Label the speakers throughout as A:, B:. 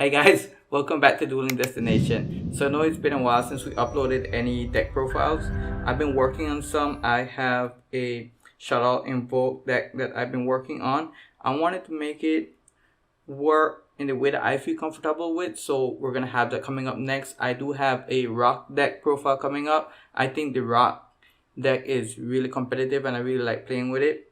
A: Hey guys, welcome back to Dueling Destination. So I know it's been a while since we uploaded any deck profiles. I've been working on some. I have a Shuttle Invoke deck that I've been working on. I wanted to make it work in the way that I feel comfortable with, so we're gonna have that coming up next. I do have a Rock deck profile coming up. I think the Rock deck is really competitive and I really like playing with it.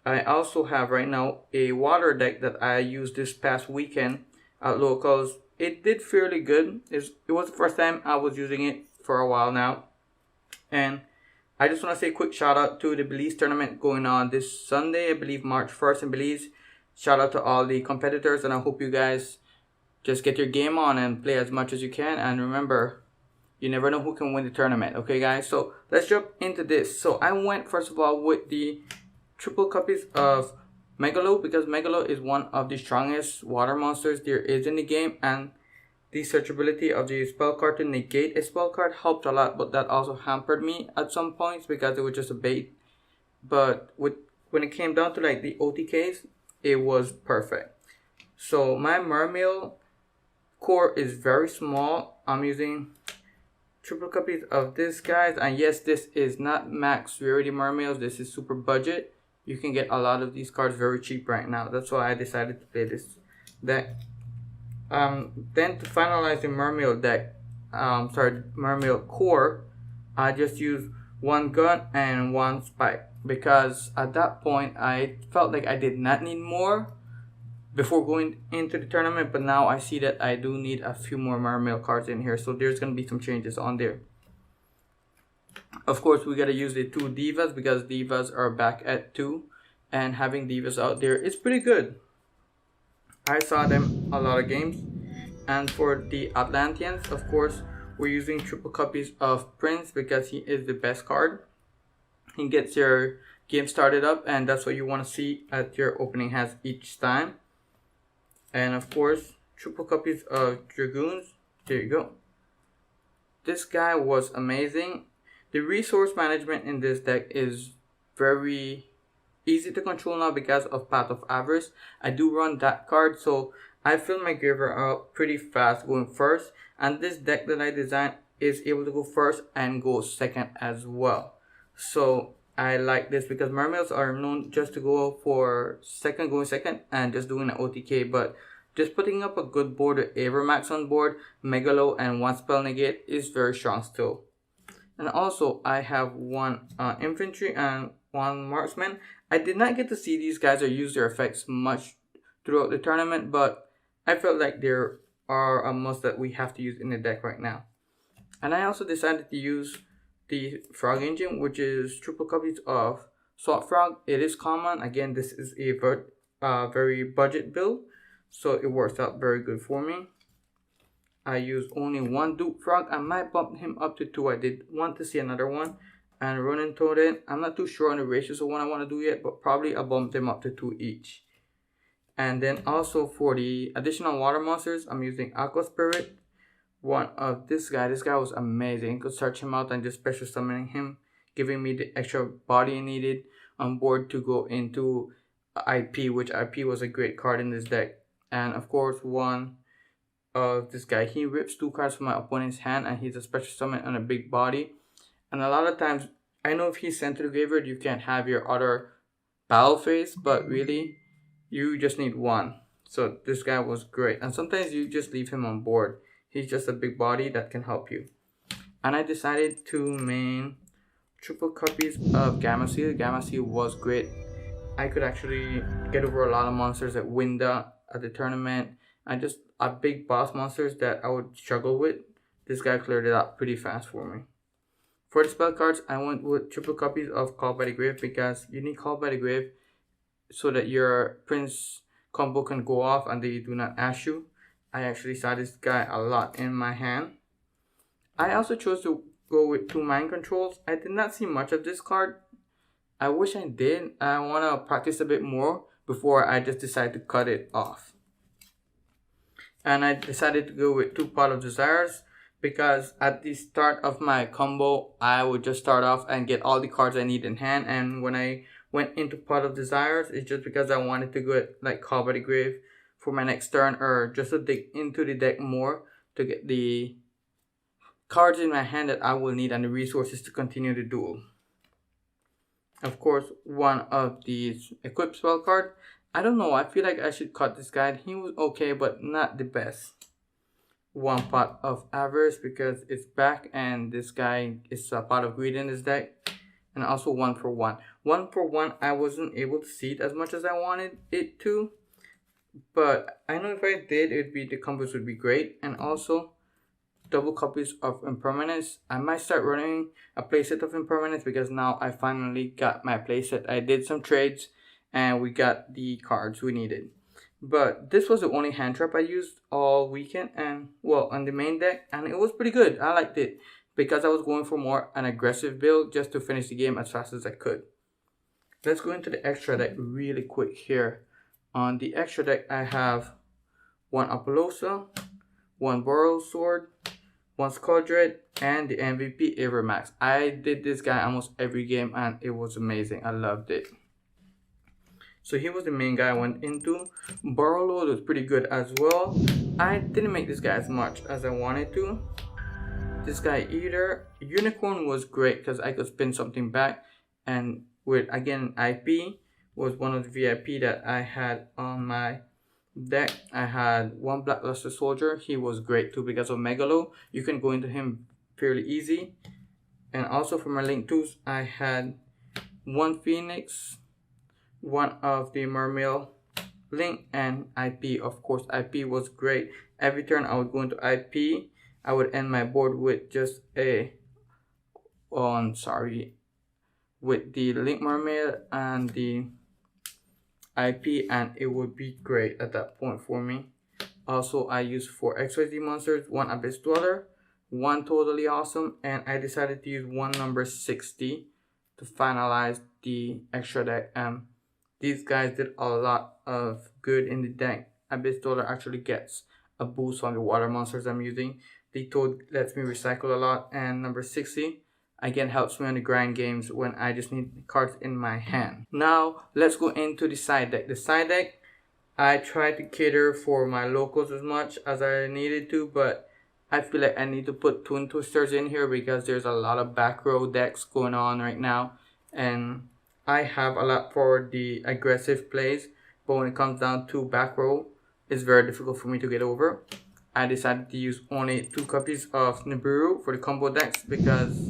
A: I also have right now a Water deck that I used this past weekend at locals. It did fairly good. It was the first time I was using it for a while now. And I just want to say a quick shout out to the Belize tournament going on this Sunday, I believe March 1st in Belize. Shout out to all the competitors, and I hope you guys just get your game on and play as much as you can. And remember, you never know who can win the tournament. Okay guys, so let's jump into this. So I went first of all with the triple copies of Megalo, because Megalo is one of the strongest water monsters there is in the game, and the searchability of the spell card to negate a spell card helped a lot, but that also hampered me at some points because it was just a bait. But when it came down to like the OTKs, it was perfect. So my Mermail core is very small. I'm using triple copies of this guys, and yes, this is not max rarity Mermails. This is super budget. You can get a lot of these cards very cheap right now. That's why I decided to play this deck. Then to finalize the Mermail deck, Mermail core, I just used one gun and one spike, because at that point I felt like I did not need more before going into the tournament, but now I see that I do need a few more Mermail cards in here, so there's gonna be some changes on there. Of course, we gotta use the two divas because divas are back at 2, and having divas out there is pretty good. I saw them a lot of games. And for the Atlanteans, of course, we're using triple copies of Prince because he is the best card. He gets your game started up, and that's what you want to see at your opening hands each time. And of course, triple copies of Dragoons. There you go. This guy was amazing. The resource management in this deck is very easy to control now because of Path of Avarice. I do run that card, so I fill my graveyard out pretty fast going first, and this deck that I designed is able to go first and go second as well. So I like this because Mermails are known just to go for going second and just doing an OTK, but just putting up a good board with Avermax on board, Megalo, and one spell negate is very strong still. And also I have one infantry and one marksman. I did not get to see these guys or use their effects much throughout the tournament, but I felt like there are a must that we have to use in the deck right now. And I also decided to use the Frog Engine, which is triple copies of Salt Frog. It is common. Again, this is a very budget build, so it works out very good for me. I used only one Dupe Frog. I might bump him up to 2. I did want to see another one. And Ronin Totem, I'm not too sure on the ratios of what I want to do yet, but probably I'll bump them up to 2 each. And then also for the additional water monsters, I'm using Aqua Spirit. One of this guy was amazing. Could search him out and just special summoning him, giving me the extra body I needed on board to go into IP, which IP was a great card in this deck. And of course, one of this guy, he rips 2 cards from my opponent's hand, and he's a special summon on a big body. And a lot of times, I know if he's sent to the graveyard, you can't have your other battle phase, but really, you just need one. So this guy was great. And sometimes you just leave him on board. He's just a big body that can help you. And I decided to main triple copies of Gamma Seal. Gamma Seal was great. I could actually get over a lot of monsters at Winda at the tournament, and just a big boss monsters that I would struggle with. This guy cleared it up pretty fast for me. For the spell cards, I went with triple copies of Call by the Grave because you need Call by the Grave so that your Prince combo can go off and they do not ash you. I actually saw this guy a lot in my hand. I also chose to go with 2 Mind Controls. I did not see much of this card. I wish I did. I want to practice a bit more before I just decide to cut it off. And I decided to go with 2 Pot of Desires because at the start of my combo, I would just start off and get all the cards I need in hand. And when I went into Pot of Desires, it's just because I wanted to go like Call by the Grave for my next turn, or just to dig into the deck more to get the cards in my hand that I will need and the resources to continue the duel. Of course, one of these equip spell card. I don't know, I feel like I should cut this guy. He was okay, but not the best. One pot of avarice because it's back, and this guy is a pot of greed in this deck. And also 1-for-1. 1-for-1, I wasn't able to see it as much as I wanted it to. But I know if I did, the combos would be great. And also double copies of impermanence. I might start running a playset of impermanence because now I finally got my playset. I did some trades and we got the cards we needed. But this was the only hand trap I used all weekend, and well, on the main deck, and it was pretty good. I liked it because I was going for more an aggressive build just to finish the game as fast as I could. Let's go into the extra deck really quick here. On the extra deck, I have one Apollosa, one Boral Sword, one Skuldred, and the MVP Evermax. I did this guy almost every game and it was amazing. I loved it. So he was the main guy I went into. Borrowload was pretty good as well. I didn't make this guy as much as I wanted to. This guy either. Unicorn was great because I could spin something back. And with, again, IP was one of the VIP that I had on my deck. I had one Blackluster Soldier. He was great too because of Megalo. You can go into him fairly easy. And also for my Link 2s, I had one Phoenix, one of the Mermail Link, and IP. Of course, IP was great. Every turn I would go into IP. I would end my board with just a with the Link Mermail and the IP, and it would be great at that point for me. Also, I used 4 XYZ monsters, 1 Abyss Dweller, 1 Totally Awesome, and I decided to use 1 number 60 to finalize the extra deck. These guys did a lot of good in the deck. Abyss Dweller actually gets a boost on the water monsters I'm using. The Toad lets me recycle a lot, and number 60 again helps me on the grind games when I just need cards in my hand. Now let's go into the side deck. The side deck, I tried to cater for my locals as much as I needed to, but I feel like I need to put Twin Twisters in here because there's a lot of back row decks going on right now, and I have a lot for the aggressive plays, but when it comes down to back row, it's very difficult for me to get over. I decided to use only 2 copies of Nibiru for the combo decks because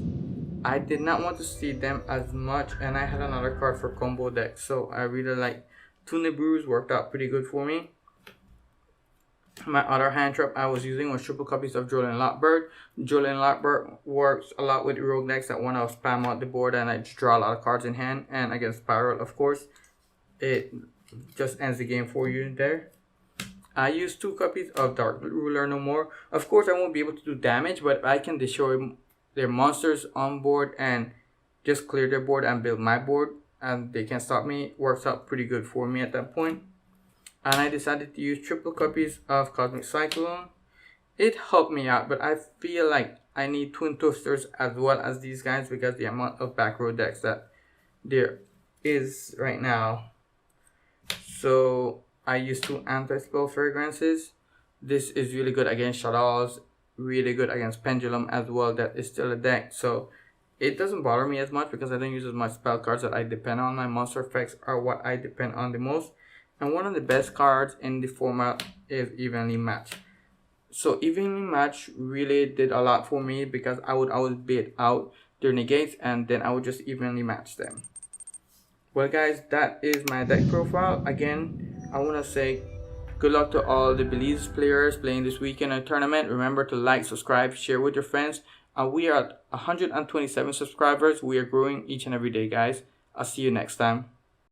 A: I did not want to see them as much, and I had another card for combo decks, so I really like 2 Nibirus, worked out pretty good for me. My other hand trap I was using was triple copies of Jolene Lockbird. Jolene Lockbird works a lot with rogue decks that want to spam out the board and I just draw a lot of cards in hand. And against Spiral, of course, it just ends the game for you there. I used 2 copies of Dark Ruler No More. Of course, I won't be able to do damage, but I can destroy their monsters on board and just clear their board and build my board, and they can't stop me. It works out pretty good for me at that point. And I decided to use triple copies of Cosmic Cyclone. It helped me out, but I feel like I need Twin Twisters as well as these guys because the amount of back row decks that there is right now. So I used 2 Anti-Spell Fragrances. This is really good against Shadows, really good against Pendulum as well. That is still a deck, so it doesn't bother me as much because I don't use as much spell cards that I depend on. My monster effects are what I depend on the most. And one of the best cards in the format is Evenly Matched. So Evenly Matched really did a lot for me because I would always bait out their negates and then I would just evenly match them. Well guys, that is my deck profile. Again, I want to say good luck to all the Belize players playing this weekend in a tournament. Remember to like, subscribe, share with your friends. We are at 127 subscribers. We are growing each and every day, guys. I'll see you next time.